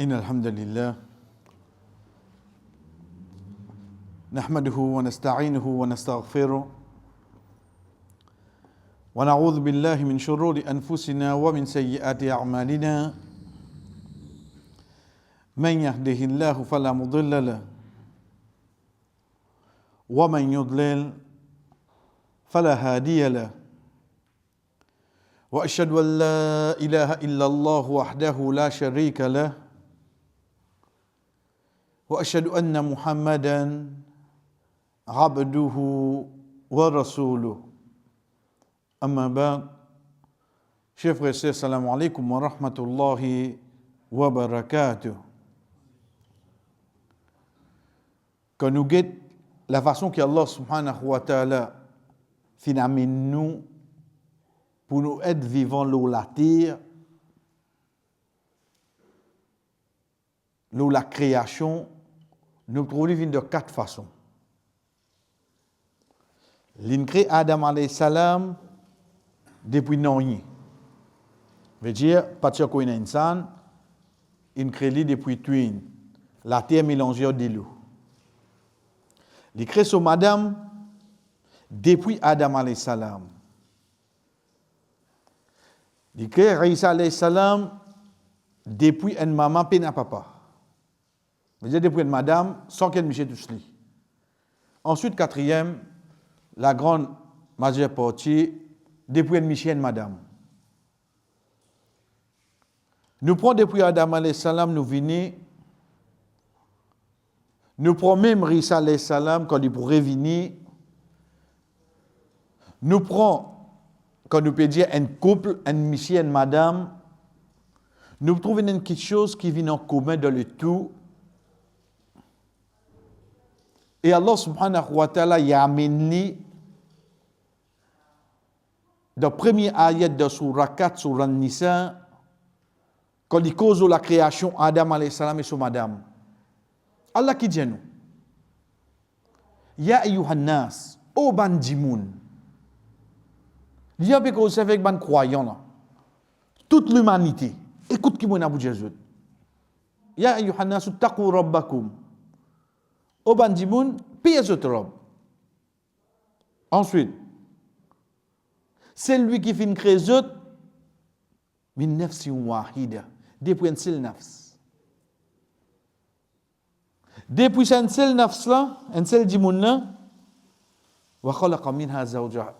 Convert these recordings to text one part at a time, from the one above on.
إن الحمد لله نحمده ونستعينه ونستغفره ونعوذ بالله من شرور أنفسنا ومن سيئات أعمالنا من يهده الله فلا مضل له ومن يضلل فلا هادي له وأشهد أن لا إله إلا الله وحده لا شريك له وأشهد أن محمدا عبده ورسوله أما بعد chers frères et sœurs, salam alaikum wa rahmatullahi wa barakatuh. Quand nous guettons la façon qu'Allah subhanahu wa ta'ala finalement nous pour nous être vivants l'eau la terre, l'eau la création, nous trouvons de quatre façons. L'in crée Adam alayhi salam depuis non rien. Veut dire, partir qu'on est insan, il crée lui depuis twin, la terre mélangée de l'eau. Il crée son madame depuis Adam alayhi salam. Il crée Isa alayhi salam depuis une maman et un papa. Veut dire depuis une madame sans qu'elle miche tout cela. Ensuite, quatrième, la grande majeure partie depuis une miche et une madame. Nous prenons depuis Adam alayhi salam, nous venons. Nous prenons même Isa alayhi salam quand il pourrait venir. Nous prenons, quand nous peut dire un couple, un monsieur, une madame, nous trouvons quelque chose qui vient en commun dans le tout. Et Allah subhanahu wa ta'ala y a amené dans le premier ayat de Surah 4, Surah Nisa, quand il cause la création Adam alayhi salam et son madame. Allah qui dit nous, Ya ayyuhan nas, ô bandimoun, il y a quelque chose avec les croyants là. Toute l'humanité. Écoute qui m'a dit Jésus. Ya ayyuhan nas, taqu rabbakum. Ô bandimoun, payez votre robe. Ensuite, c'est lui qui fait créer autres, min nafsin wahida, depuis un seul nafs. Depuis un seul nafs là, un seul dimoun là, wa khalaqa minha zawjaha.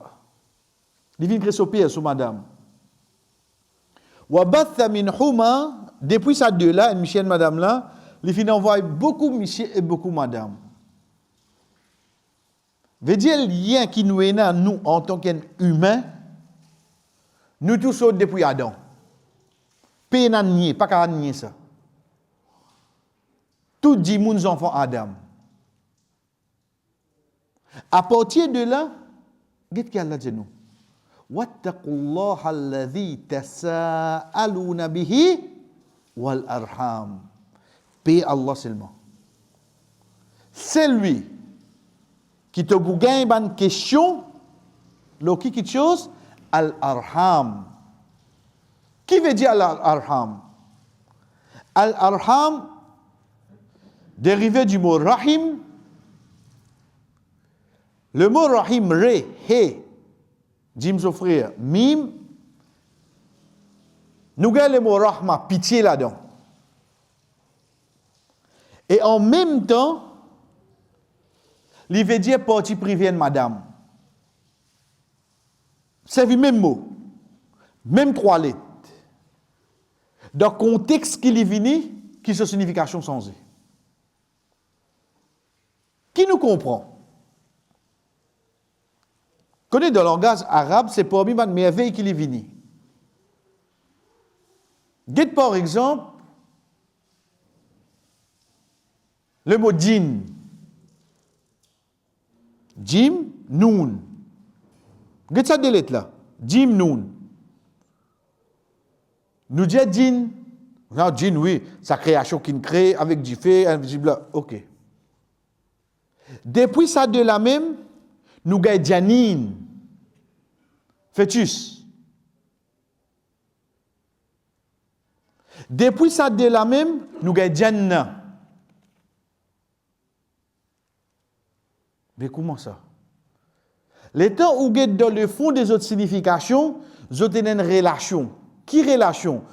Il vient créer son père, son madame. Wa batha minhuma, depuis ça deux là, une monsieur et madame là, il vient envoyer beaucoup monsieur et beaucoup madame. Veut dire le lien qui nous est là, nous en tant qu'humains, nous tous sommes depuis Adam. Pas n'a nié, pas qu'à nier ça. Tout dit nos enfants Adam. À partir de là, qu'est-ce qu'il y a là de nous? Wattaqullaha alladhi tasaaluna bihi wal arham. Paix Allah seulement. C'est lui qui te bougagne une question, le qui quelque chose, al-arham. Qui veut dire al-arham? Al-arham, dérivé du mot rahim. Le mot rahim, re, he, Jim Sofria, mim, nous avons le mot rahma, pitié là-dedans. Et en même temps, il veut dire partie privée de madame. C'est le même mot, même trois lettres. Dans le contexte qu'il est venu, qui est sa signification changée. Qui nous comprend? Connaît dans le langage arabe, c'est pour lui une merveille qu'il est venu. Guette par exemple le mot djinn. Jim, noun. Guette ça deux lettres là. Jim, noun. Nous disons djinn. Non, djinn, oui, sa création qu'il crée avec du feu invisible. Ok. Depuis ça de la même, nous gagnons janine. Fœtus. Depuis ça de la même, nous avons Jannah. Mais comment ça? Les temps où vous êtes dans le fond des autres significations, vous avez une relation. Qui relation?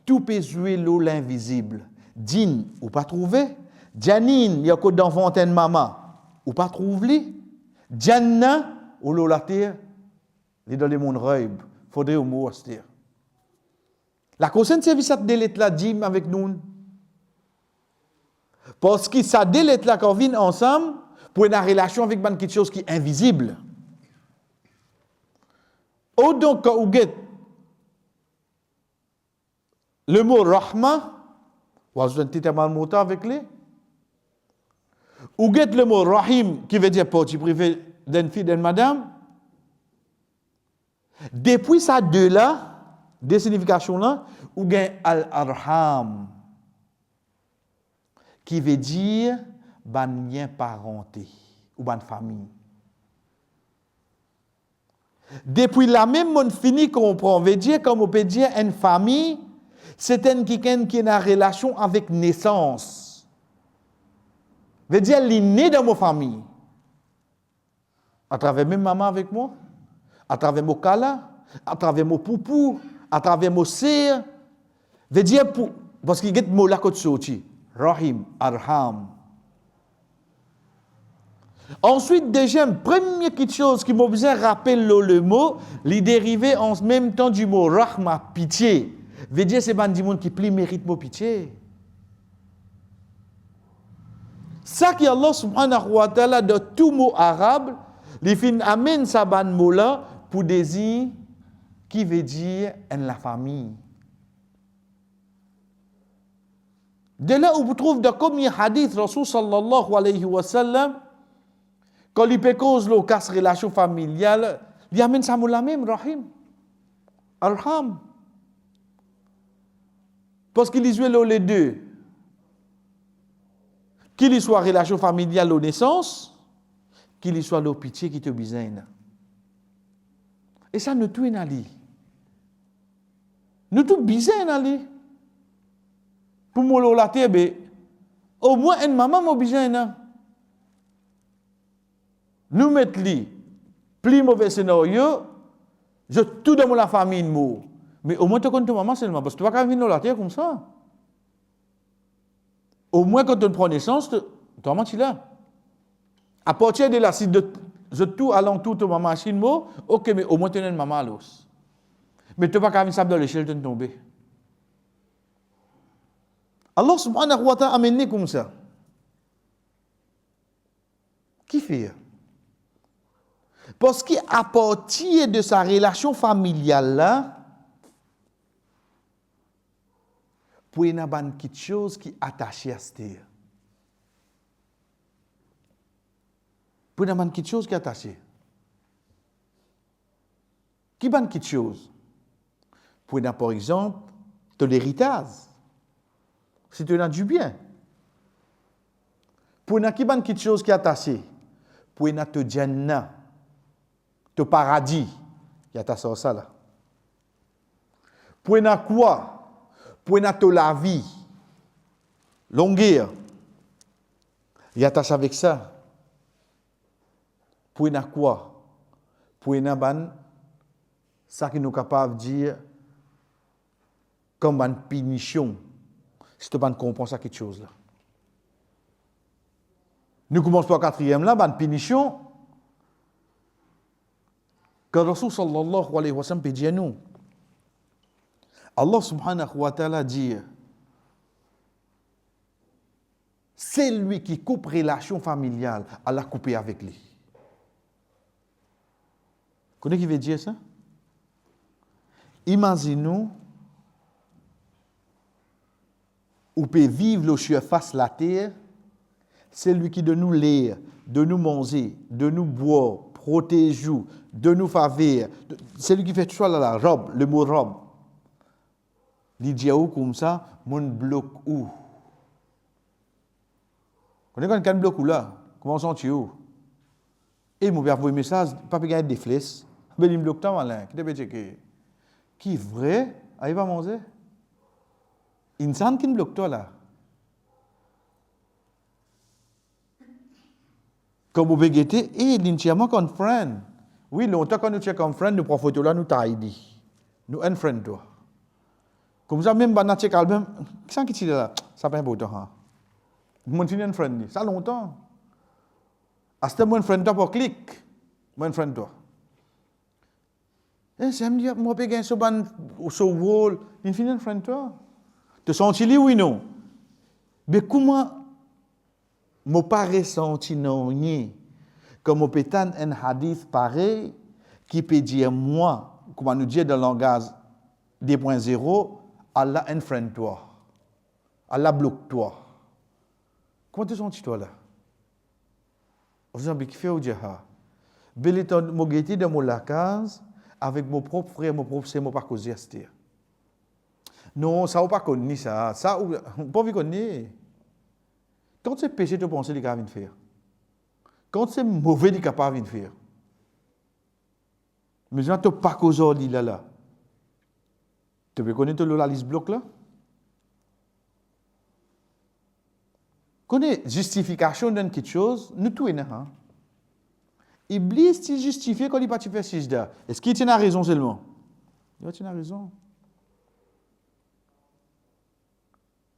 Tout peut jouer l'eau l'invisible. Djinn, ou pas trouvé. Janine, il y a que dans fontaine maman, ou pas trouvé. Jannah, ou l'eau la terre, il est dans le monde rêve. Faudrait au mot dire. La cause de service à délite là, Jim avec nous. Parce que ça délite là, quand on vient ensemble, pour une relation avec quelque chose qui est invisible. Ou donc, quand vous avez le mot rahma, vous avez un petit mot avec lui. Ou avez le mot rahim, qui veut dire partie privée d'une fille, d'une madame. Depuis ça deux là, des significations là, ou avez al-arham, qui veut dire ban lien parenté ou ban famille. Depuis la même monde fini comprend, veut dire comme on peut dire une famille, c'est quelqu'un qui a une relation avec naissance. Veut dire il est né dans ma famille. À travers même maman avec moi, à travers mon kala, à travers mon poupou, à travers mon sœur. Veut dire pour parce qu'il y a des mots là côté sorti. Rahim, arham. Ensuite, deuxième, première petite chose qui m'a besoin de rappeler le mot, il est dérivé en même temps du mot rahma, pitié. Veut dire c'est pas du monde qui plus mérite mon pitié. Ça qui Allah subhanahu wa ta'ala de tout mot arabe, il fin amène sa ban mot là pour désigner qui veut dire en la famille. De là où vous trouvez dans combien hadith Rasul sallallahu alayhi wa sallam, quand il peut cause le casse relation familiale, il amène ça mot la même, rahim, arham. Parce qu'il y joue les deux. Qu'il y soit relation familiale aux naissance, qu'il y soit le pitié qui te besoin. Et ça nous tout n'ali. Nous tout besoin n'ali. Pour moi la terre, au moins une maman m'a besoin. Nous mettons li plus mauvais scénario, je tout dans la famille mou. Mais au moins tu connais ta maman seulement parce que tu vas pas venir la terre comme ça. Au moins quand tu prends naissance, tu as menti là. À partir de là, si je tout alentour de ma machine mot, ok, mais au moins tu as une maman à l'os. Mais tu vas pas venir dans l'échelle de tomber. Allah subhanahu wa ta'ala a amené comme ça. Qui fait? Parce qu'à partir de sa relation familiale là, pour y avoir quelque chose qui est attaché à cette terre. Pour y avoir quelque chose qui est attaché. Qui est quelque chose? Pour y avoir par exemple de l'héritage. Si tu as du bien. Pour y avoir quelque chose qui est attaché. Pour y avoir de Jannah. De paradis. Il y a ta ça là. Pour y avoir quoi? Pour y avoir la vie. Longueur. Il y a ta avec ça. Pour y avoir quoi? Pour y avoir ça qui nous est capable de dire comme une punition. Si tu ne comprends pas quelque chose là. Nous commençons par le quatrième là, une punition. Que Rasul sallallahu alayhi wa sallam peut dire nous. Allah subhanahu wa ta'ala dit c'est lui qui coupe relation familiale, Allah a coupé avec lui. Vous connaissez qui veut dire ça? Imaginez-nous ou peut vivre le sur face la terre, c'est lui qui de nous lire, de nous manger, de nous boire, protéger, de nous faveur. C'est lui qui fait tout ça là, la robe, le mot robe. Il dit comme ça, mon bloc où? Vous connaissez quand bloc où là? Comment sont-ils où? Et mon père, vous voyez message, papa gagne des flèches. Mais il me bloque tant malin. Qui est vrai? Il va manger? Insan qui bloque toi là. Comme vous végétez, et l'intièmement comme friend. Oui, longtemps quand nous check comme friend, nous prenons photo là, nous taille. Nous un friend toi. Comme ça, même si check album, qu'est-ce qui est là? Ça pas important. Hein? Mon un friend, ça longtemps. À ce moment, un friend toi pour clic. Mon friend toi. Et ça me dit, moi, je suis sur le wall, il finit un friend toi. Tu sens-tu oui non? Mais comment je pas ressenti non rien? Comme on peut un hadith pareil qui peut dire moi, comment nous dire dans le langage 2.0, Allah un friend toi. Allah bloque toi. Comment tu sens toi là? Vous avez fait au djihad. Beliton mogeti de mon lacase avec mon propre frère, mon propre c'est mon pas causer astir. Non, ça ou pas connu ça. Ça ou pas vu connaître. Quand c'est péché de penser les gars viennent faire. Quand c'est mauvais les capable de faire. Mais je ne pas causer là. Tu peux connaître la liste bloc là? Connais justification d'une quelque chose, nous tout est hein. Iblis t'y justifie quand il pas faire sijda. Est-ce qu'il tient raison seulement? Il tient raison.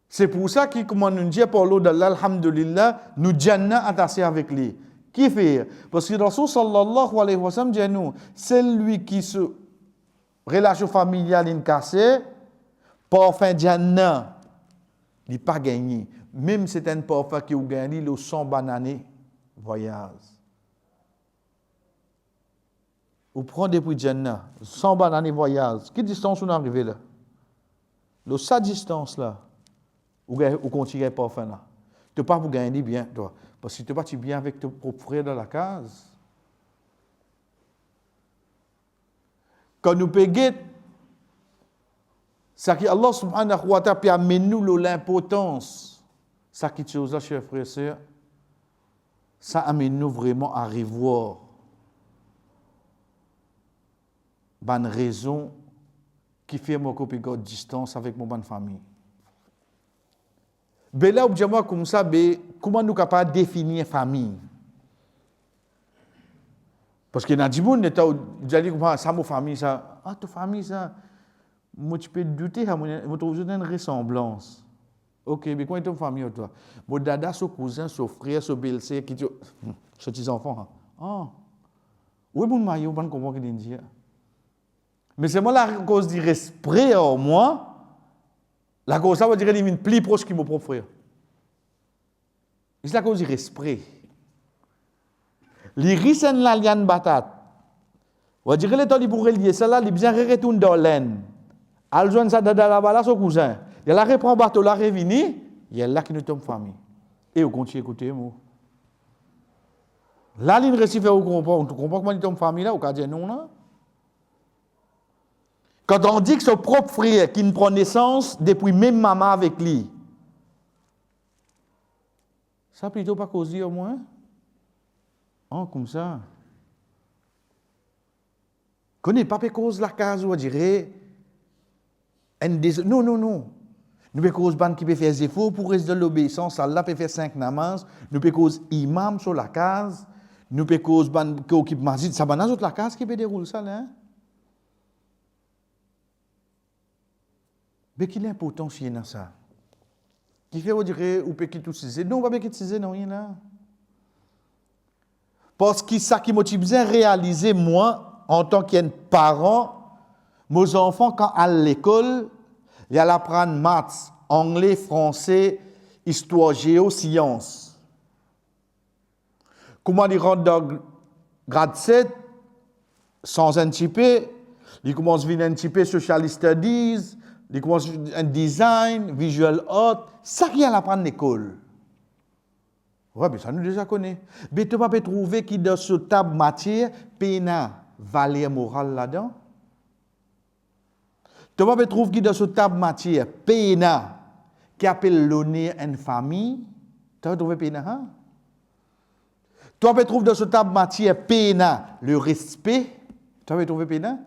C'est pour ça qu'il comment nous dit par l'eau d'Allah alhamdulillah nous jannah attaché avec lui. Qui fait? Parce que le Rasul sallallahu alayhi wa sallam dit nous, celui qui se relation familiale est cassée, parfum jannah, il pas gagné. Même c'est un parfum qui a gagné le 100 bananes voyage. Ou prend depuis Jannah, 100 bananes voyage. Quelle distance on est arrivé là? Le sa distance là, ou continue parfum là. Tu pas pour gagner bien toi, parce que tu pas tu bien avec ton propre frère dans la case. Quand nous payons ça qui Allah subhanahu wa ta'ala amène nous l'importance. Ça qui chose là, chers frères et sœurs, ça amène nous vraiment à revoir une raison qui fait mon copie de distance avec mon bonne famille. Mais là, objet-moi comme ça, comment nous sommes capables de définir famille? Parce que dans le monde, vous allez dire, ça, ma famille, ça. Ah, ta famille, ça. Moi, tu peux douter, moi, tu as une ressemblance. Ok, mais comment est ton famille, toi? Mon dada, son cousin, son frère, son belle-sœur, qui sont petits enfants. Ah, oui, mon maillot, on ne comprend pas ce qu'il dit. Mais c'est moi la cause du respect en moi. La cause, ça veut dire qu'il est plus proche que mon propre frère. C'est la cause du respect. Les risen la liane batate. On va dire que les temps pour relier ça là, les bien retourne dans l'aine. Al joindre ça dans la bala son cousin. Il la reprend bateau la revini, il y a là qui nous tombe famille. Et on continue à écouter moi. Là il récit on comprend comment il tombe famille là, on va dire non là. Quand on dit que son propre frère qui ne prend naissance depuis même maman avec lui. Ça plutôt pas causer au moins. Oh, comme ça. Connais pas cause la case ou dirait non. Nous peut cause ban qui peut faire des efforts pour rester de l'obéissance, Allah peut faire 5 namaz, nous peut cause imam sur la case, nous peut cause ban qui occupe masjid, ça ban autre la case qui peut dérouler ça là. Mais qu'il est important si dans ça. Qui fait vous dire ou peut qui tout ciser? Non, pas qui ciser non rien là. Parce que ça qui motive bien réaliser moi en tant qu'un parent, mes enfants quand à l'école, ils apprennent maths, anglais, français, histoire, géo, sciences. Comment ils rentrent dans grade 7 sans un petit peu, ils commencent à venir un petit peu social studies, ils commencent un design, visual art, ça qu'ils apprennent à l'école. Oui, mais ça nous déjà connaît. Mais tu vas pas trouver qu'il dans ce table matière, péna valeur morale là-dedans. Tu vas pas trouver qu'il dans ce table matière, péna qui appelle l'honneur une famille. Tu vas trouver péna, hein? Tu vas pas trouver dans ce table matière, péna le respect. Tu vas trouver péna.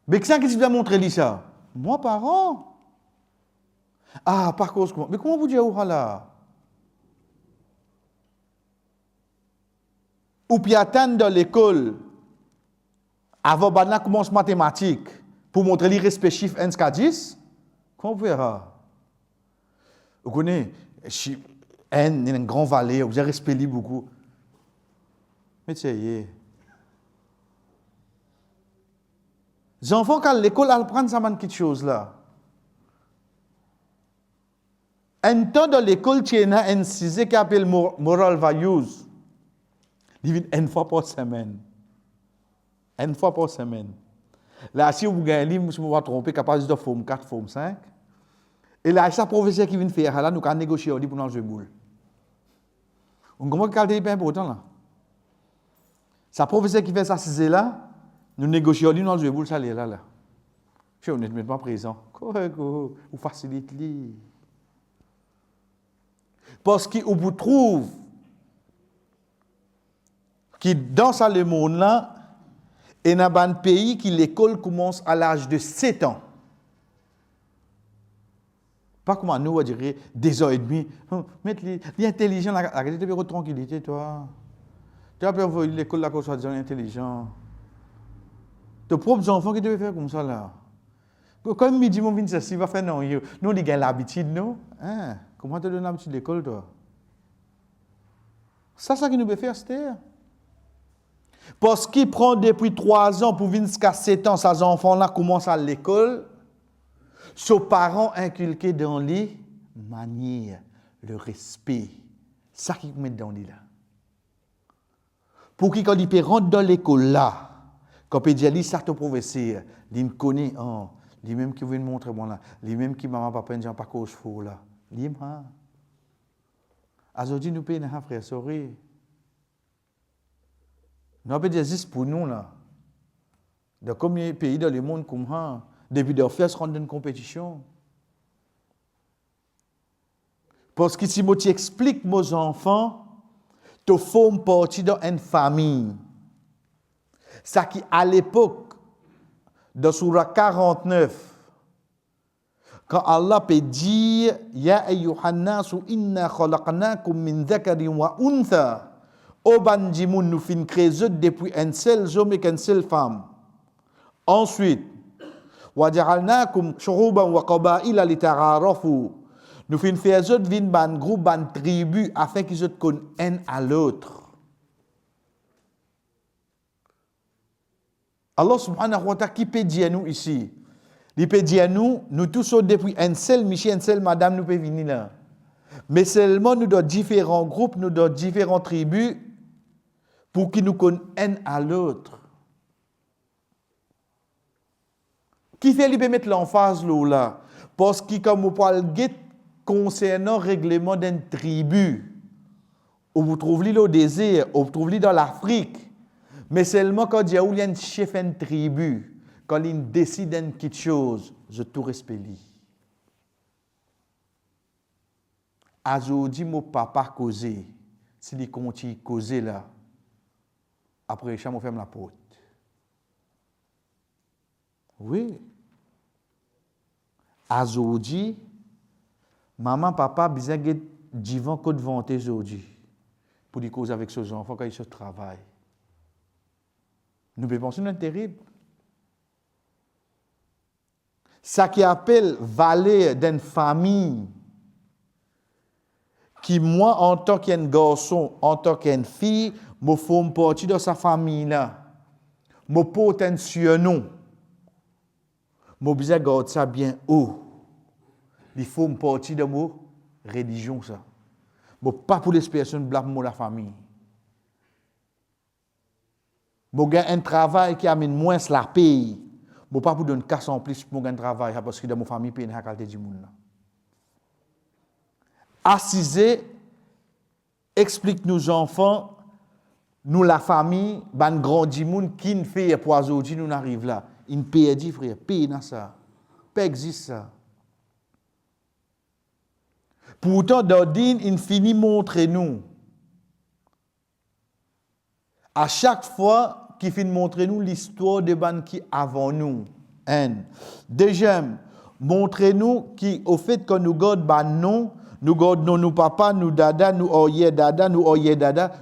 Mais qu'est-ce que tu vas montrer ça? Moi, parent. Ah, par cause comment? Mais comment vous dire là? Ou puis attendre dans l'école, avant de commencer mathématiques, pour montrer les respect chiffres 1 jusqu'à 10? Comment vous verra? Vous connaissez, N, une grande vallée, vous avez respecté beaucoup. Mais tu sais, les enfants, quand l'école, ils apprennent ça, quelque chose là. Un temps dans l'école, tu as un sujet qui s'appelle moral values. Il vient une fois par semaine. Une fois par semaine. Là, si vous gagnez un livre, je ne me vais tromper, capable de forme 4, forme 5. Et là, c'est un professeur qui vient faire, là, nous allons négocier pour nous jouer boule. On comprend que c'est pas important là. C'est un professeur qui fait ça, c'est là, nous négocions, nous allons jouer boule, ça là. Je suis honnêtement présent. Vous facilitez. Parce qu'on vous trouve que dans ce monde-là, il y a un pays qui l'école commence à l'âge de 7 ans. Pas comme nous, on dirait des heures et demie. Mettre l'intelligent, la tranquillité, toi. Tu as envoyer l'école là qu'on soit intelligent. Tes propres enfants qui devaient faire comme ça là. Quand midi, mon vient il va faire non. Nous, on a l'habitude, non? Hein? Comment tu donnes l'habitude de l'école, toi? C'est ça qui nous fait faire, c'était. Parce qu'il prend depuis 3 ans pour venir jusqu'à 7 ans, ces enfants-là commencent à l'école. Ses parents inculqués dans les manières, le respect. Ça qui met dans les là. Pour qu'il, quand il rentre dans l'école là, quand il dit, ça te professeur, il me connaît, lui même qui veut me montrer bon là, lui même qui maman papa ne dit pas cause faux là. Lui même. Aujourd'hui nous payons un frère, sorry. Nous avons des existe pour nous là. Dans combien de pays dans le monde comme ça, depuis de faire se rendre dans une compétition. Parce que si je explique aux enfants, tu formes partie d'une famille. Ça qui à l'époque, dans Surah 49, quand Allah peut dire Ya ayyuhannasu inna khalaqnakum min dhakarin wa untha. Au bandimoun nous fin créer depuis un seul homme et une seule femme. Ensuite, wa ja'alnakum shu'uban wa qaba'ila lita'arafu. Nous fin faire autres vin ban groupe ban tribu afin qu'ils se connaissent un à l'autre. Allah subhanahu wa ta'ala qui peut dire nous ici. Il peut dire nous tous depuis un seul monsieur, une seule madame, nous pouvons venir là. Mais seulement nous dans différents groupes, nous dans différentes tribus, pour qu'ils nous connaissent un à l'autre. Qui fait lui mettre l'emphase là? Parce que comme vous parlez concernant le règlement d'une tribu, on vous trouve au désert, on vous trouve dans l'Afrique. Mais seulement quand il y a un chef d'une tribu, quand il décide de quelque chose, je tout respecte. Aujourd'hui, mon papa causé, s'il continue à causer là, après, je ferme la porte. Oui. Aujourd'hui, maman, papa, besoin de divan que de vanter aujourd'hui pour dire causer avec ses enfants quand ils se travaillent. Nous pouvons penser que c'est terrible. Ça qui appelle valeur d'une famille, qui moi, en tant qu'un garçon, en tant qu'une fille, me forme partie de sa famille-là. Me potentionnons. Je besoin garder ça bien haut. Il faut me partie de ma religion ça. Mais pas pour les personnes blâment la famille. Je gagne un travail qui amène moins la paye. Mais pas pour donner casse en plus pour un travail parce que dans ma famille paye la qualité du monde. Assisez, explique nos enfants, nous la famille, ban grand du monde qui ne fait pour aujourd'hui nous arrive là. Il paye dit frère, paye dans ça. Pas existe ça. Pourtant, Dodin, il finit montrer nous. À chaque fois qu'il finit montrer nous l'histoire de ban qui avant nous. Un. Deuxième, Montrez-nous qui, au fait que nous gardons bah non, nous gardons nous papa, nous dada, nous oye dada,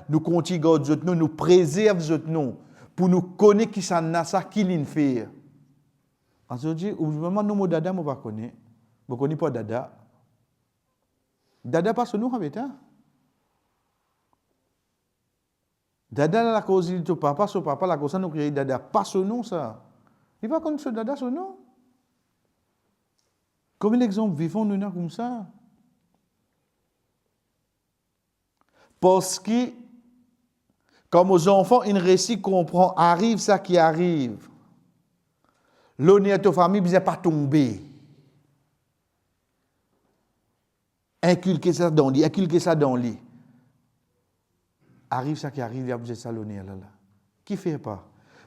nous continuons nous préservons nous, pour nous connaître qui ça n'a ça, qui l'in fait. Aujourd'hui, ou vraiment nous dada, moi pas connaître. Vous connaissez pas dada. Dada pas sur nous, avec hein? Dada la cause de papa, sur papa, la cause nous créer dada. Pas sur nous, ça. Il va connaître ce dada sur nous. Combien d'exemples vivons nous comme ça? Parce que, comme aux enfants, une récit comprend, arrive ça qui arrive. L'honneur de ta famille ne pas tomber. Inculquer ça dans lui, Arrive ça qui arrive, il y a besoin de ça l'honneur là. Qui fait pas?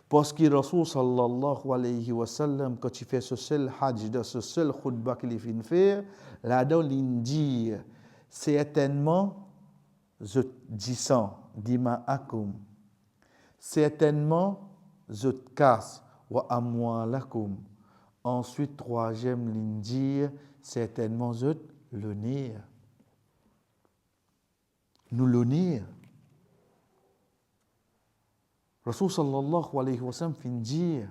Parce que Rasul sallallahu alayhi wa sallam, quand il fait ce seul hajj, ce seul khutbah qu'il vient de faire, là-dedans, il dit, certainement, je dis ça, dima akum, certainement, je casse, wa amwalakum. Ensuite, troisième, il dit, certainement, je l'honneur. Nous l'honneur. Rasul sallallahu alayhi wa sallam fin dire,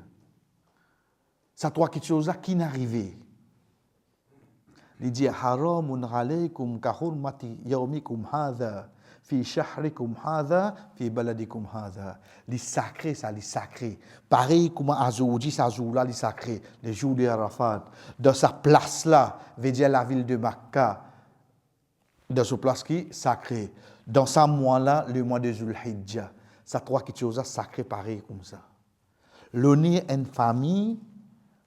ça trois quelque chose qui n'arrivait. Il dit, haramun alaykum ka hurmati yawmikum hadha, fi shahrikum hadha, fi baladikum hadha. Les sacrés, ça, les sacrés. Pareil comme Azoudi, ça jour-là, les sacrés, les jours de Arafat. Dans sa place-là, veut dire la ville de Makkah. Dans ce place qui est sacré. Dans ce mois-là, le mois de Zulhijjah. Ça trois quelque chose sacré pareil comme ça. L'honneur en famille,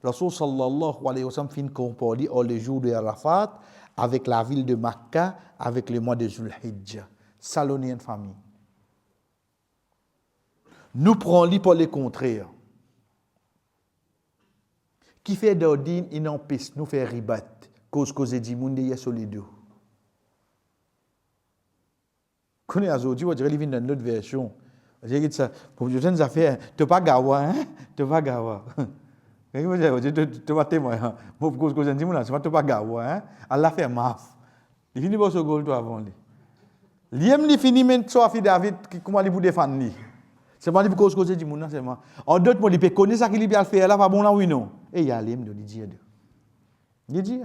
Rasul sallallahu alayhi wa sallam fin comparé le jour de Arafat avec la ville de Makkah, avec le mois de Zulhijjah. Ça l'honneur en famille. Nous prenons pour le contraire. Qui fait d'ordine, il n'empêche nous faire ribat, cause dit monde y a solido. Connais aujourd'hui, on dirait qu'il vient dans notre version. J'ai dit ça, pour les jeunes affaires, tu pas gawa, hein? Tu pas gawa. Tu vas témoin. Pour cause que je dis, tu pas gawa, hein? Allah fait maf. Il finit pas ce goal toi avant lui. L'iem li fini men so afi David comment il vous défendre lui. C'est pas pour cause que je dis mon c'est moi. En d'autres mots, il peut connaître ça qu'il bien faire là pas bon là oui non. Et il y a l'iem de lui dire. Il dit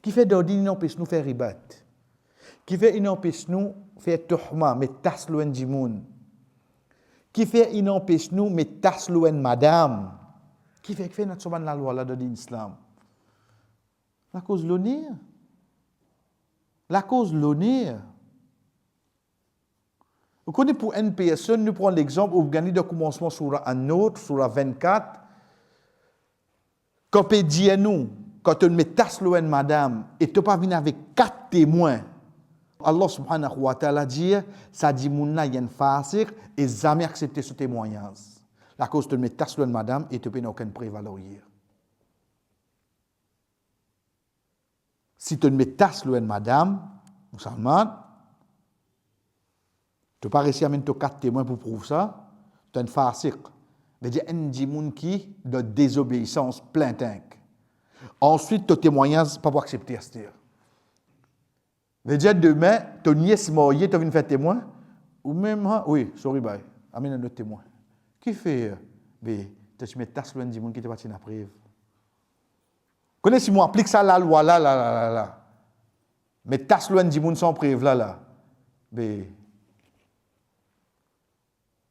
qui fait d'ordine non peut nous faire ribat. Qui fait une empêche nous faire tuhma mais tas loin du monde. Qui fait une empêche nous mais tas loin madame. Qui fait notre soban la loi là de l'islam. La cause l'honneur. La cause l'honneur. Vous connaissez pour une personne, nous prenons l'exemple où vous gagnez de commencement sur un autre, sur la 24. Quand on dit à nous, quand on met tas loin madame, et tu pas venir avec 4 témoins. Allah subhanahu wa ta'ala dit, ça dit mounna yen fasik et jamais accepter ce témoignage. La cause de mettre tas loin madame et tu n'as aucune prévaloir. Si tu ne mets tas loin madame, musulman, tu n'as pas réussi à mettre 4 témoins pour prouver ça, tu es un fasik. veut dire un djimoun qui de désobéissance plein tank. Ensuite, ton témoignage pas pour accepter ça. Veut dire demain, ton nièce mariée, tu viens faire témoin ou même oui, sorry bye, amène un autre témoin. Qui fait mais tu mets tas loin djimoun qui te parti na preuve. Connais si moi applique ça la loi là. Mais tas loin djimoun sans preuve là. Mais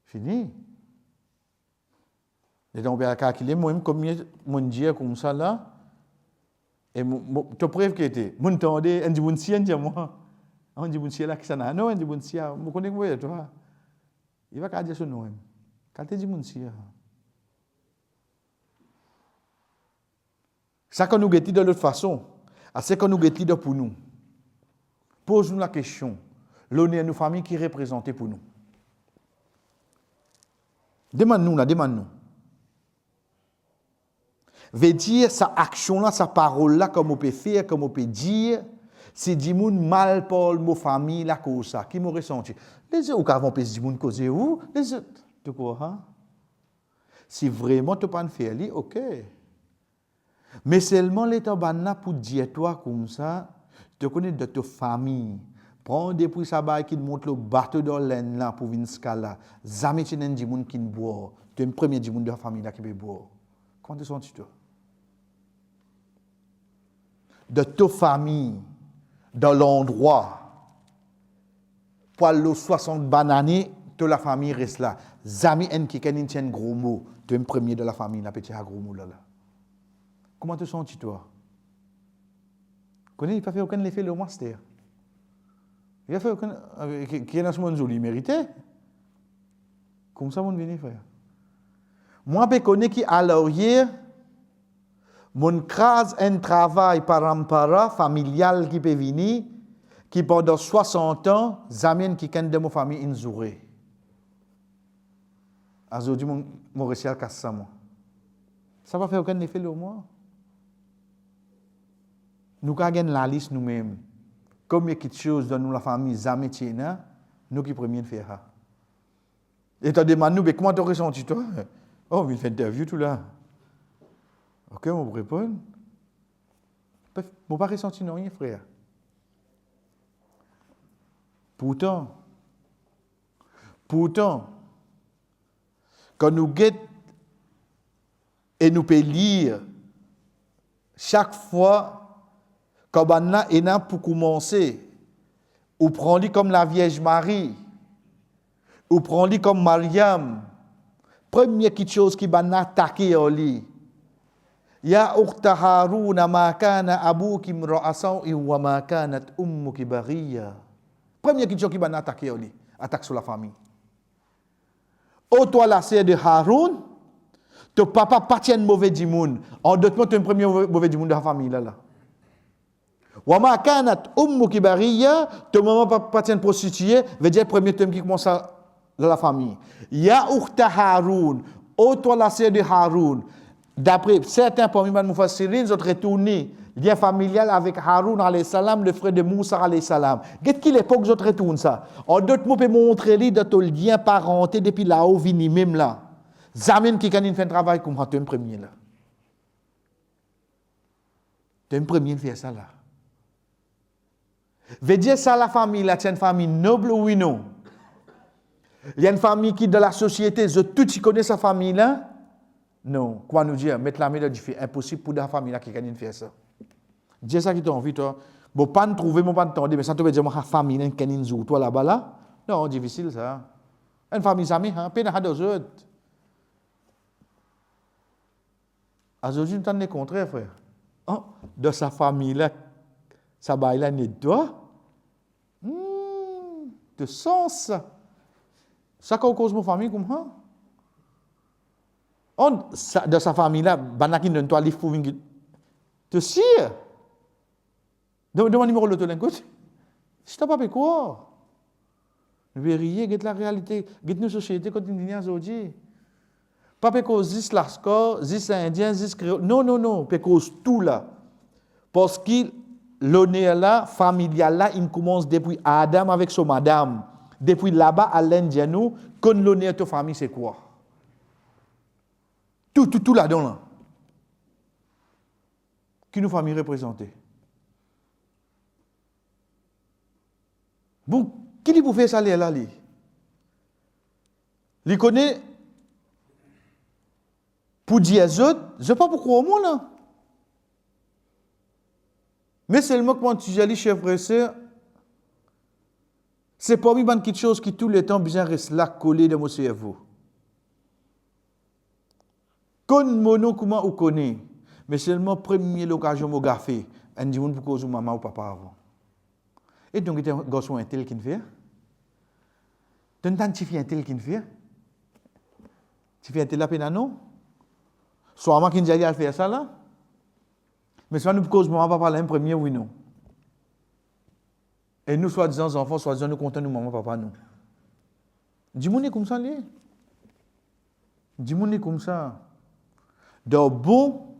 fini. Et donc, on a calculé, moi, combien mon Dieu comme ça là, et tu preuve qui était, mon temps de, un djibun sien, moi, un djibun sien là qui s'en a, non, un djibun sien, vous connaissez, toi, il va dire son nom, quand tu djibun sien. Ça qu'on nous guette de l'autre façon, c'est qu'on nous guette pour nous. Pose-nous la question, l'honneur de nos familles qui est représentée pour nous. Demande-nous. Veut dire, sa action-là, sa parole-là, comme on peut faire, comme on peut dire, c'est du monde mal pour ma famille, la cause ça, qui m'aurait senti. Les autres, quand on peut dire, monde causer où? Les autres. Tu crois, hein? Si vraiment tu ne peux pas faire, ok. Mais seulement l'état banna pour dire toi comme ça, tu connais de ta famille. Prends depuis ça bail qui monte le bateau dans l'aine là pour venir scala. Jamais tu n'as dit monde qui boit. Tu es le premier du monde de la famille là qui peut boire. Comment te sens-tu toi? De ta famille, dans l'endroit, pour le 60 bananes, toute la famille reste là. Zami en qui tient gros mot, tu es le premier de la famille là, petit gros mot là. Comment te sens-tu toi? Il n'a pas fait aucun effet le master. Il n'a fait aucun. Qui est dans ce monde joli, mérité. Comme ça, mon venu frère. Moi, je connais qui à l'arrière, mon crase un travail parampara familial qui peut venir, qui pendant 60 ans, zamien qui ken de mon famille inzouré. Aujourd'hui, mon récit casse ça, moi. Ça va faire aucun effet le moi. Nous avons la liste nous-mêmes. Comme il y a quelque chose dans la famille, zamien tiena, nous qui premier faire ça. Et tu demandes nous, mais comment tu ressens toi? Oh, il fait interview tout là. Ok, on vous répond. Je ne pas ressentir rien, frère. Pourtant, quand nous guettons et nous pouvons lire chaque fois quand on a pour commencer, ou prend-lui comme la Vierge Marie, ou prend-lui comme Mariam, première petite chose qui va attaquer au lit. Ya ukhta Haruna ma kana abuki imra'asan wa ma kanat ummuki baghiya. Première petite chose qui va attaquer au lit, attaque sur la famille. Oh toi la sœur de Haroun, ton papa pas tient mauvais du monde. En d'autres mots, tu es le premier mauvais du monde de la famille là. Wa ma kanat ummuki baghiya, ton maman pas tient prostituée, veut dire premier thème qui commence dans la famille. Ya ukhta Haroun, oh toi la sœur de Haroun. D'après certains parmi les Mufassirin, ils ont retourné lien familial avec Haroun alayhi salam, le frère de Moussa alayhi salam. Qu'est-ce qu'il l'époque ils ont retourné ça? En d'autres mots, peut montrer lui de ton lien parenté depuis là-haut vini même là. Zamin qui quand il fait un travail comme tu es le premier là. Tu es le premier à faire ça là. Veut dire ça la famille là, c'est une famille noble ou non? Il y a une famille qui dans la société, tout qui connaît sa famille là. Non, quoi nous dire, mettre la main dans le feu, impossible pour la famille là qui gagne faire ça. Dis ça qui t'a envie, toi. Bon, pas nous trouver, mon pas t'entendre, mais ça te veut dire, ma famille, qui gagne une toi là-bas là. Non, difficile ça. Une famille, ça m'est, peine à deux autres. Aujourd'hui, nous le contraire, frère. Oh, de sa famille là, sa baille là, n'est toi. De sens. Ça cause mon famille comme ça. De sa famille là, banakin donne toi livre pour venir te sire. Demande numéro de l'écoute. Si t'as pas fait quoi? Vérifier, get la réalité, get nos sociétés quand on vient aujourd'hui. Pas parce que zis lasco, zis indien, zis créole. Non, parce que tout là. Parce que l'honneur là, familial là, il commence depuis Adam avec son madame. Depuis là-bas à l'Indien, nous, quand l'honneur de ta famille, c'est quoi? Tout là-dedans, là. Qui nous famille représentée. Bon, qui dit pour faire ça, là, lui? Il connaît, pour dire aux autres, je ne sais pas pourquoi au monde, là. Mais seulement quand tu dis, chef frère, c'est pas une petite chose qui tout le temps bien reste là, collé dans mon cerveau. Quand mono comment on connaît, mais seulement première occasion de gaffer, on dit pour cause de maman ou papa avant. Et donc il y a un garçon tel qui fait. Tu as un fille tel qui fait. Tu fais un tel la peine non? Soit moi qui dis à faire ça là. Mais soit nous pour cause maman papa là un premier oui non. Et nous soi-disant enfants, soi-disant nous comptons nous maman papa nous. Dis-moi est comme ça là. Dis-moi est comme ça. Dans bon,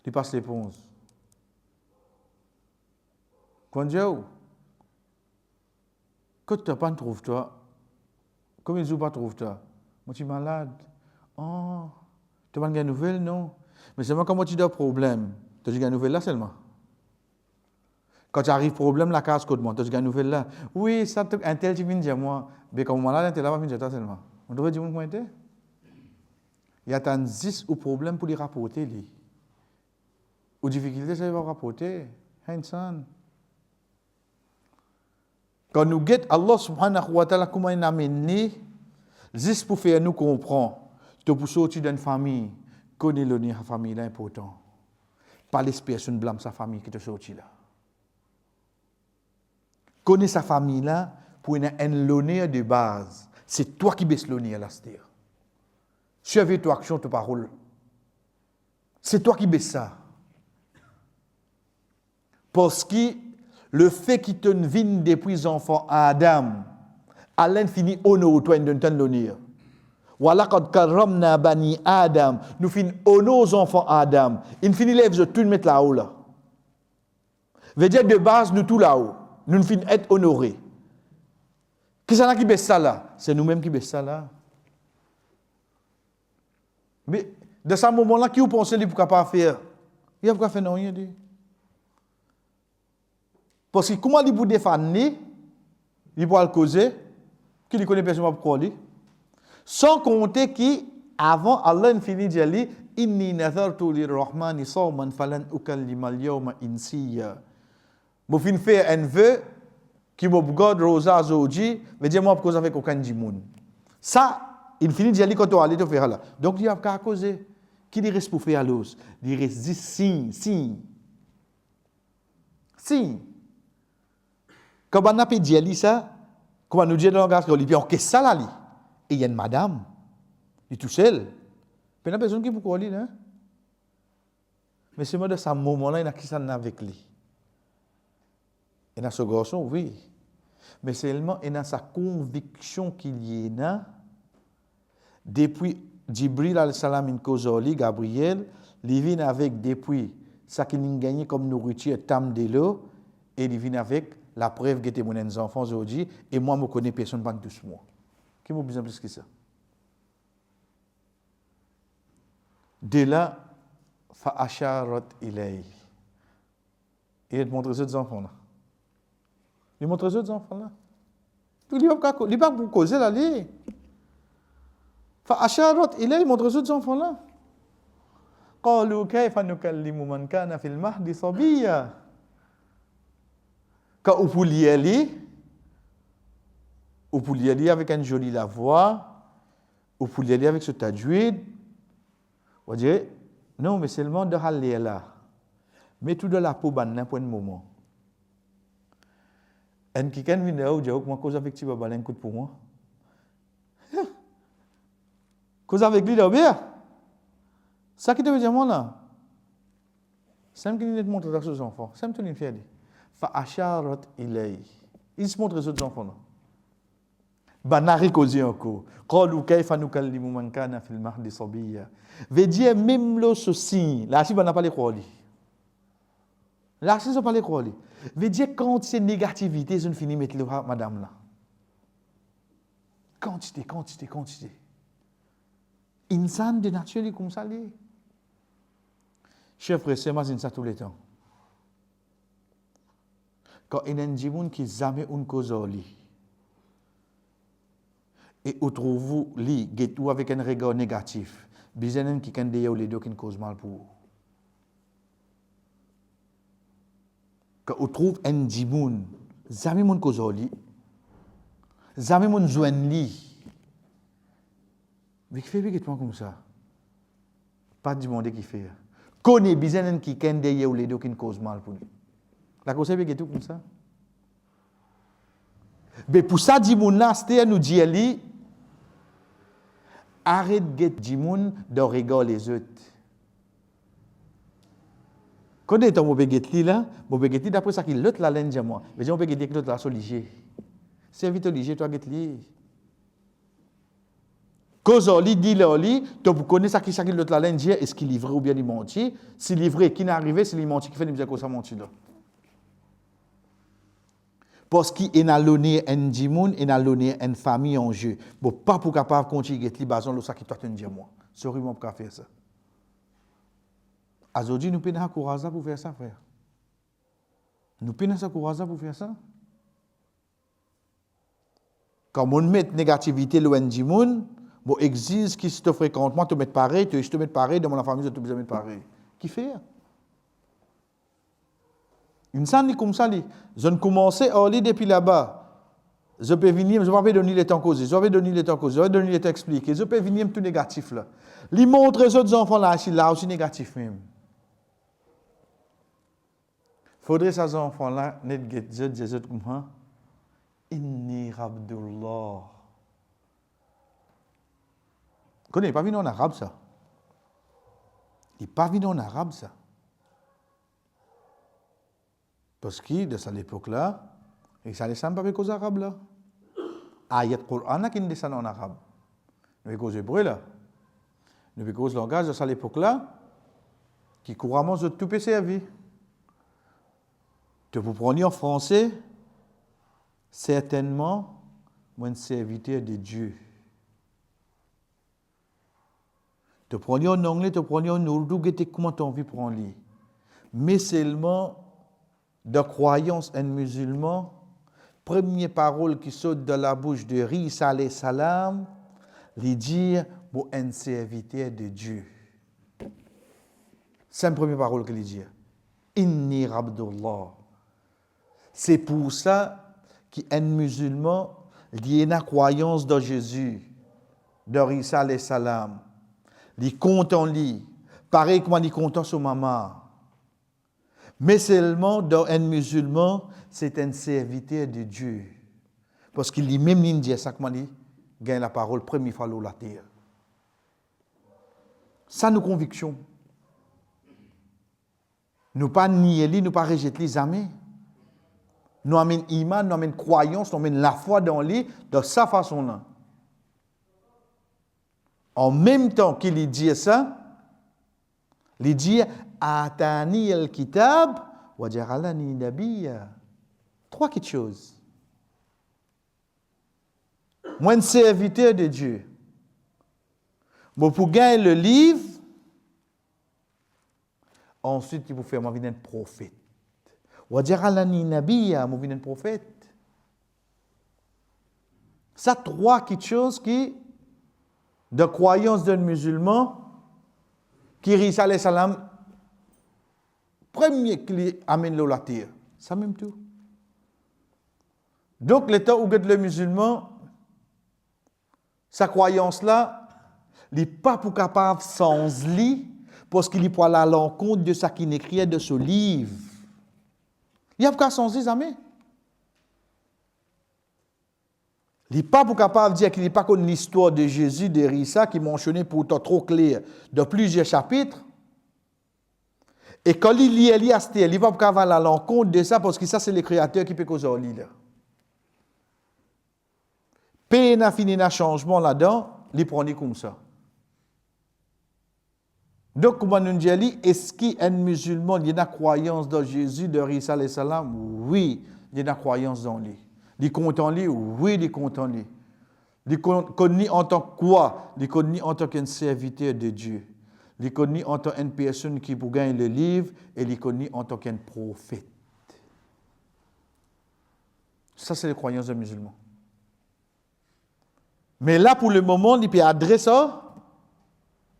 tu passes l'éponge. Quand tu n'as pas trouvé toi, comme ils ne pas trouvé toi, moi tu es malade. Oh, tu n'as pas de nouvelles, non? Mais seulement quand tu as un problème, tu as une nouvelle là seulement. Quand tu arrives problème, la case code, tu as une nouvelle là. Oui, ça, un tel tu viens dire moi, mais comme moi là, un tel là va venir dire seulement. On devrait dire comment était. Il y a 10 ou problème pour les rapporter. Ou difficulté, ça va rapporter. Hanson. Quand nous guettons Allah subhanahu wa ta'ala, comment il amène, juste pour faire nous comprendre, tu peux sortir d'une famille, connaître l'honneur de la famille, c'est important. Pas les personnes blâment sa famille qui te sorti là. Connais sa famille là pour un l'honneur de base. C'est toi qui baisse l'honneur là, c'est-à-dire. Suivez ton action, ta parole. C'est toi qui baisse ça. Parce que le fait qu'il te vienne depuis enfants à Adam, à l'infini honneur, toi, de ton l'honneur. Walaqad karramna bani Adam. Nous finissons honneur aux enfants Adam. Il finit lève tout mettre là-haut là. Veut dire de base nous tout là-haut. Nous finissons être honorés. Qui c'est qui baisse ça là? C'est nous-mêmes qui baisse ça là. Mais de ce moment-là, qui vous pensez qu'il ne peut pas faire? Il ne peut pas faire rien. Parce que comment il peut défendre, il peut le causer, qu'il ne connaît personne pour lui. Sans compter qu'avant Allah finit de dire, Inni nazartu lirrahmani sawman falan ukallima al-yawma insiya. Je fin faire un vœu qui me regarde rosa aujourd'hui, mais dis-moi pourquoi avec aucun djimoun. Ça, il finit de dire quand on allait te faire là. Donc il y a qu'à causer. Qui il reste pour faire l'os? Il reste dit si. Quand on a dit ça, quand on nous dit dans le langage, on dit, qu'est-ce que ça là? Et il y a une madame, il est tout seul. Il n'y a personne qui peut aller, hein? Mais c'est moi de ce moment-là, il y a qui s'en avec lui. Il y a ce garçon, oui. Mais seulement, il y a sa conviction qu'il y est là. Depuis Jibril al-Salam in Kozoli, Gabriel, il vient avec depuis ça qu'il a gagné comme nourriture, tam de l'eau, et il vient avec la preuve que mon enfants aujourd'hui, et moi, je connais personne pendant 12 mois. Qui m'a besoin plus que ça? De là, fa'asharat ilay. Il montre aux autres enfants là. Il montre aux autres enfants là. Il ne va pas pour causer là. Fa'asharat ilay, il montre aux autres enfants là. قالوا كيف نكلم من كان في المهد صبيا. Quand vous pouvez y aller avec une jolie la voix, vous pouvez y aller avec ce tajwid, vous direz, non, mais seulement de aller là. Mais tout de la peau, ban pour un moment. Et qui vient de là, moi, cause avec tu vas baler un coup pour moi. Cause avec lui, là, bien. Ça qui te veut dire, moi, là. C'est qui te montre à ses enfants. C'est qui te fait dire. Fa'asharat ilay. Il se montre aux autres enfants, là. Banari causer encore. Qalu kayfa nukallimu man kana fil mahdi sabiyya. Veut dire même le souci. Là si on n'a pas les croire. Là si on pas les croire. Veut dire quand c'est négativité, je ne finis mettre le madame là. Quantité. Insan de nature est comme ça li. Chers frères, c'est moi ça tous les temps. Quand il y a un djimoun qui jamais une cause li. Et où trouvez-vous li, ou avec un regard négatif, bizarre qui can dire les deux qui cause mal pour vous. Quand on trouve un djimoun, jamais mon cause li, jamais mon joine li. Mais qui fait bien comme ça? Pas du monde qui fait. Connaît bizarre qui can dire les deux qui cause mal pour lui. La cause est bien comme ça. Mais pour ça, djimoun là, c'était nous dire li. Arrête de djimoun de regarder les autres. Quand est-ce que vous avez là, vous avez d'après ça qu'il l'autre la laine de moi. Mais vous avez que l'autre la soligé. C'est vite ligé, toi get li. Cause li dit li, tu connais ça qui l'autre la laine dit est-ce qu'il livre ou bien il mentit? Si livré qui n'est arrivé, c'est il mentit qui fait dire que ça mentit là. Parce qu'il a donné un djimoun, il a donné une famille en jeu. Bon, pas pour capable continuer à être basé sur ce qui doit te dire moi. Sorry, moi, pour faire ça. Aujourd'hui, nous prenons courage pour faire ça, frère. Nous prenons ça courage pour faire ça. Quand on met négativité loin du monde, on exige qui se fréquente, moi, te mettre pareil, je te mets pareil, dans mon famille, je te mets pareil. Qui fait? Une scène comme ça, je ne commençais à aller depuis là-bas. Je peux venir, je vais donner les temps causés, je vais donner les temps causés, je vais donner les temps expliqués, je peux venir tout négatif là. Lui montre aux autres enfants là aussi négatif même. Faudrait ces enfants là, net get, je dis comme ça. Inni Abdullah. Vous connaissez pas venu en arabe ça? Il n'est pas venu en arabe ça. Parce que de cette époque-là, il ne descend pas avec les arabes là. Ayat Qur'an qui ne descend en arabe. Nous avec les hébreux là. Nous avec les langages de cette époque-là, qui couramment de tout peut servir. De vous prendre en français, certainement, moi, un serviteur de Dieu. De prendre en anglais, de prendre en ourdou, comment tu as envie de prendre lui. Mais seulement, de croyance en musulman, première parole qui saute de la bouche de Isa alayhi salam, lui dire, bon, un serviteur de Dieu. C'est la première parole qu'il dit. Inni Abdullah. C'est pour ça qu'un musulman, il a une croyance dans Jésus, de Isa alayhi salam. Il compte en lui, pareil comme il compte en son maman. Mais seulement dans un musulman, c'est un serviteur de Dieu. Parce qu'il dit même l'Indien, ça comme il gagne la parole première fois sur la terre. Ça nous conviction. Nous pas nier lui, nous pas rejeter les amis. Nous amène iman, nous amène croyance, nous amène la foi dans lui de sa façon-là. En même temps qu'il dit ça, il dit Atani al-kitab wa ja'alani nabiyya. Trois petites choses. Moi, un serviteur de Dieu. Moi, pour gagner le livre, ensuite, il faut faire moi un prophète. Wa ja'alani nabiyya, moi un prophète. Ça, trois petites choses qui, de croyance d'un musulman, qui Isa alayhi salam, premier qui amène la terre. Ça même tout. Donc, l'état où est le musulman, sa croyance-là, il n'est pas pour capable sans lui, parce qu'il est pour aller à l'encontre de ce qu'il écrit de ce livre. Il n'y a pas sans lui, jamais. Il n'est pas pour capable de dire qu'il n'est pas comme l'histoire de Jésus, de Rissa, qui est mentionnée pourtant trop clair dans plusieurs chapitres. Et quand il lit Esther, il n'est pas pour capable aller à l'encontre de ça, parce que ça, c'est le créateur qui peut causer au lit. Pays n'a fini un changement là-dedans, il prend comme ça. Donc, comment nous dit, est-ce qu'un musulman, il y a une croyance dans Jésus, de Rissa alayhi salam? Oui, il y a une croyance dans lui. Il compte en lui? Oui, il compte en lui. Il connaît en tant que quoi? Il connaît en tant qu'un serviteur de Dieu. Il connaît en tant qu'une personne qui peut gagner le livre, et il connaît en tant qu'un prophète. Ça, c'est les croyances des musulmans. Mais là, pour le moment, il peut adresser ça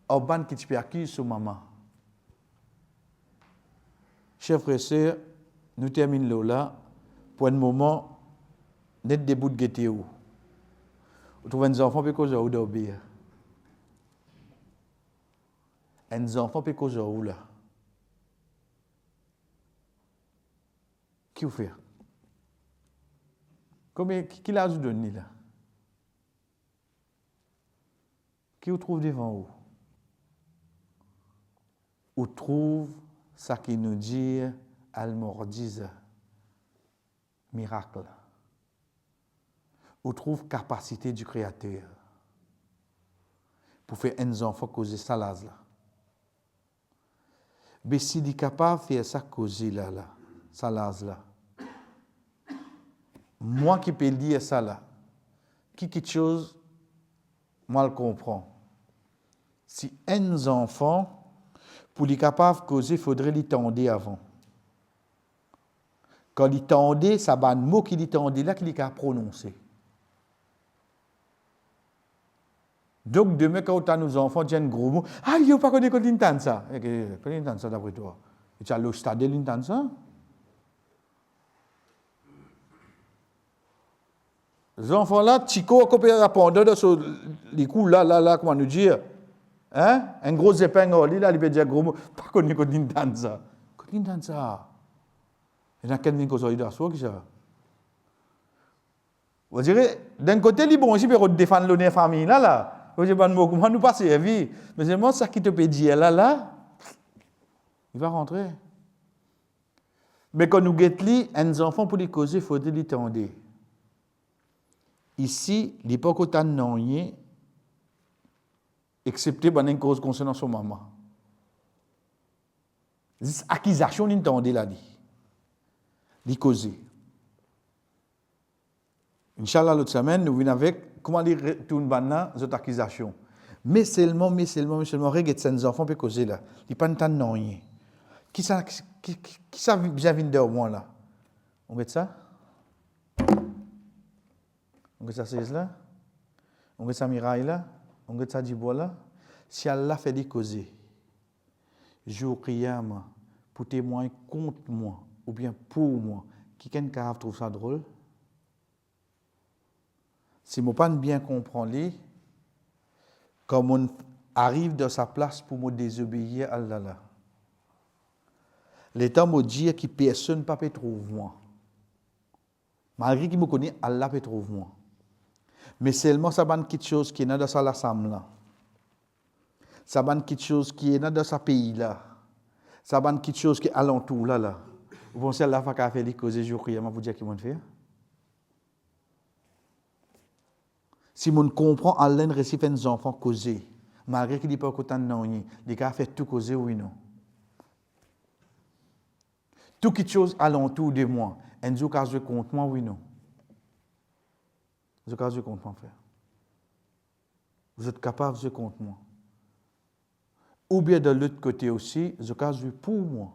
au ban qui peut acquis sur maman. Chers frères et sœurs, nous terminons là pour un moment. Net des bouts de guetter où. Vous trouvez des enfants qui causent où d'obéir. Un enfant qui causent où là. Qui vous fait? Combien, qui l'a donné là? Qui vous trouve devant vous? Ou trouve ça qui nous dit al-mu'jiza, miracle. Ou trouve capacité du Créateur pour faire un enfant causer ça là. Mais s'il est capable de faire ça causer là, ça là. Moi qui peux dire ça là, qui quelque chose, moi le comprends. Si un enfant Pour les capables de causer, il faudrait les tendre avant. Quand il tendait, ça va un mot qu'il tendait là qu'il a prononcé. Donc, demain, quand on a nos enfants, il y a un gros mot. Ah, il n'y a pas connu quand ils entendent ça. Quand ils entendent ça d'après toi. Et tu as le stade, ils entendent ça. Les enfants là, Chico a copié la pendant sur les coups là, comment nous dire. Hein? Un gros épingle, là, il peut dire gros mot. Pas connu quand ils entendent ça. Quand ils entendent ça. Il y a quelqu'un qui a dit à soi qui ça. Vous direz, d'un côté, il est bon aussi pour défendre l'honneur famille là. Vous dites, comment nous passer la vie? Mais c'est moi ça qui te peut dire là, il va rentrer. Mais quand nous guettons, un enfant pour les causer, il faut les tendre. Ici, il n'y a pas autant de non, excepté par une cause concernant son maman. C'est accusation d'entendre là. Les causer. Inch'Allah, l'autre semaine, nous venons avec comment dire tout une cette accusation. Mais seulement, regarde ces enfants peuvent causer là. Ils ne pas de non. Qui ça vient de moi là? On met ça? On met ça c'est là? On met ça miraille là? On met ça du bois là? Si Allah fait des causer, jour qiyama, pour témoigner contre moi, ou bien pour moi, quelqu'un trouve ça drôle? Si je ne pas bien comprendre, comme on arrive dans sa place pour me désobéir à Allah. L'état me dit que personne ne peut trouver moi. Malgré qu'il me connaît, Allah peut trouver moi. Mais seulement ça va quelque chose qui est dans sa l'assemblée. Ça va quelque chose qui est dans sa pays là. Ça va quelque chose qui est alentour là. Vous pensez à Allah va faire les causes jours qui vous dire qu'il va faire? Si on comprend Allah ne récite des enfants causer, malgré qu'il n'y ait pas autant de non, les gars fait tout causer oui non. Tout quelque chose alentour de moi, un jour cas je compte moi oui non. Je cas je compte moi faire. Vous êtes capable de compte moi. Ou bien de l'autre côté aussi, je cas je pour moi.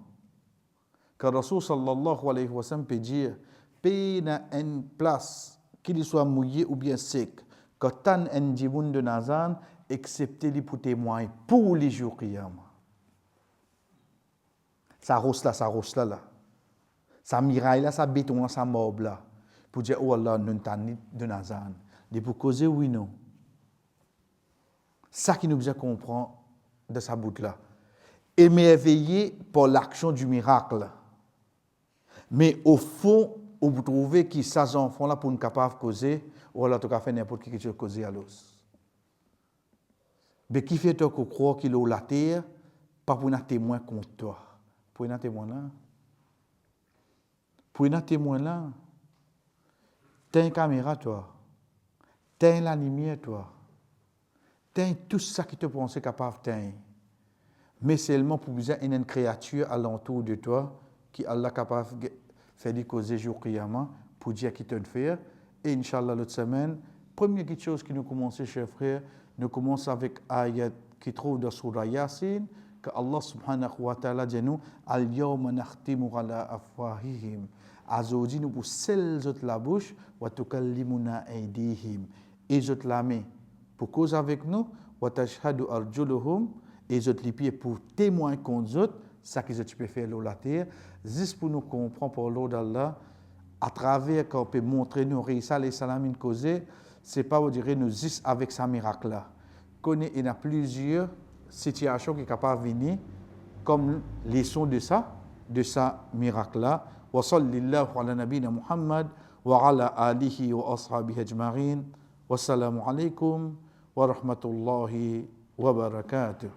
Car Rasul sallallahu alayhi wa sallam peut dire, paye une place qu'il soit mouillé ou bien sec. Quand tant un djiboun de Nazan, excepté les pour témoins pour les jours qiyam. Ça rosse là. Ça miraille là, ça béton là, ça mob là. Pour dire, oh Allah, nous t'en de Nazan. Et pour causer, oui, non. Ça qui nous besoin comprendre de sa bout là. Émerveillé par l'action du miracle. Mais au fond, vous trouvez que ces enfants-là, pour nous capables de causer, ou alors tu as fait n'importe qui chose causer à l'os. Mais qui fait toi qu'on croit qu'il est la terre, pas pour un témoin contre toi. Pour un témoin là. Pour un témoin là. T'as une caméra toi. T'as la lumière toi. T'as tout ça qui te pense capable de mais seulement pour besoin une créature alentour de toi qui Allah capable de faire des causes jour qiyamah pour dire qui te faire. Et Inch'Allah, l'autre semaine, première chose qui nous commence, chers frères, nous commençons avec ayat qui trouve dans Surah Yasin, que Allah subhanahu wa ta'ala dit nous, Al-yawma nakhtimu ala afwahihim. Azodi nous pour celles autres la bouche, wa tukallimuna aydihim. Et autres la main pour cause avec nous, wa tashhadu arjuluhum. Et autres les pieds pour témoigner contre autres, ça qu'ils ont pu faire la terre, juste pour nous comprendre pour l'eau d'Allah. À travers qu'on peut montrer nous Isa alayhi salam une cause, c'est pas vous dire nous juste avec sa miracle là. Il y a plusieurs situations qui sont capables de venir comme leçon de ça miracle là. Wa sallallahu ala nabina Muhammad wa ala alihi wa ashabihi ajma'in. Wassalamu alaikum wa rahmatullahi wa barakatuh.